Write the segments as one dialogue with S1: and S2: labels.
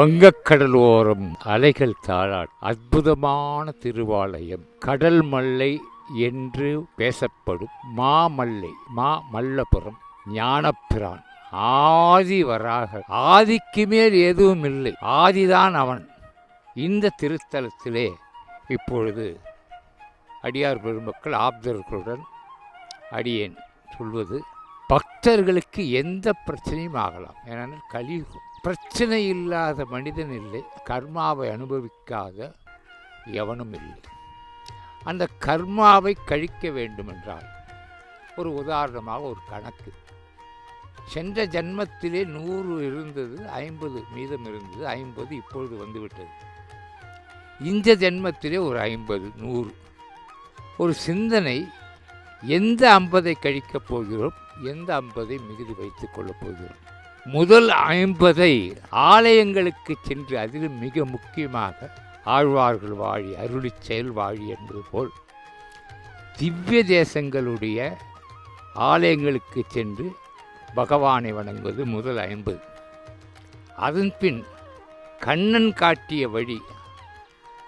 S1: வங்கக்கடலோரம் அலைகள் தாளாட் அற்புதமான திருவாலயம். கடல் மல்லை என்று பேசப்படும் மாமல்லை மல்லபுரம் ஞானப்பிரான் ஆதி வராக, ஆதிக்கு மேல் எதுவும் இல்லை, ஆதிதான் அவன். இந்த திருத்தலத்திலே இப்பொழுது அடியார் பெருமக்கள் ஆப்தர்களுடன் அடியேன் சொல்வது, பக்தர்களுக்கு எந்த பிரச்சனையும் ஆகலாம். ஏனென்றால் கலியுகம். பிரச்சனை இல்லாத மனிதன் இல்லை, கர்மாவை அனுபவிக்காத எவனும் இல்லை. அந்த கர்மாவை கழிக்க வேண்டுமென்றால் ஒரு உதாரணமாக ஒரு கணக்கு. சென்ற ஜன்மத்திலே 100 இருந்தது, 50 மீதம் இருந்தது, 50 இப்பொழுது வந்துவிட்டது. இந்த ஜன்மத்திலே ஒரு 50 100 ஒரு சிந்தனை. எந்த 50ஐ கழிக்கப் போகிறோம், எந்த 50ஐ மிகுதி வைத்துக் கொள்ளப் போகிறோம். முதல் 50ஐ ஆலயங்களுக்கு சென்று, அதிலும் மிக முக்கியமாக ஆழ்வார்கள் வாழி அருளி செயல் வாழி என்பது போல் திவ்ய தேசங்களுடைய ஆலயங்களுக்கு சென்று பகவானை வணங்குவது முதல் 50. அதன்பின் கண்ணன் காட்டிய வழி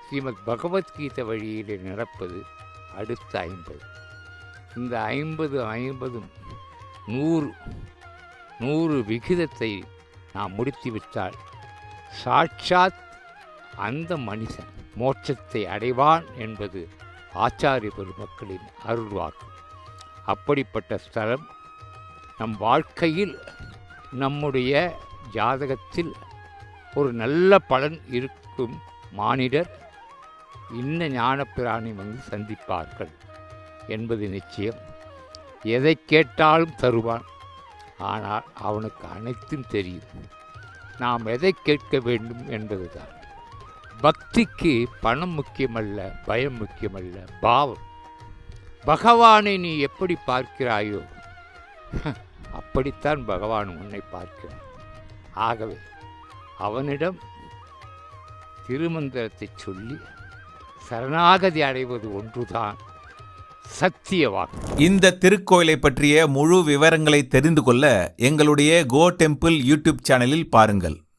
S1: ஸ்ரீமத் பகவத்கீதை வழியிலே நடப்பது அடுத்த 50. இந்த 50 100 விகிதத்தை நாம் முடித்துவிட்டால் சாட்சாத் அந்த மனிதன் மோட்சத்தை அடைவான் என்பது ஆச்சாரிய பெருமக்களின் அருள்வாக்கு. அப்படிப்பட்ட ஸ்தலம் நம் வாழ்க்கையில், நம்முடைய ஜாதகத்தில் ஒரு நல்ல பலன் இருக்கும் மானிடர் இன்ன ஞானப்பிராணி வந்து சந்திப்பார்கள் என்பது நிச்சயம். எதை கேட்டாலும் தருவான். ஆனால் அவனுக்கு அனைத்தும் தெரியும். நாம் எதை கேட்க வேண்டும் என்பதுதான். பக்திக்கு பணம் முக்கியமல்ல, பயம் முக்கியமல்ல, பாவம். பகவானை நீ எப்படி பார்க்கிறாயோ அப்படித்தான் பகவான் உன்னை பார்க்கிறான். ஆகவே அவனிடம் திருமந்திரத்தை சொல்லி சரணாகதி அடைவது ஒன்றுதான் சத்திய வாக்கு.
S2: இந்த திருக்கோயிலை பற்றிய முழு விவரங்களை தெரிந்து கொள்ள எங்களுடைய கோ டெம்பிள் யூடியூப் சேனலில் பாருங்கள்.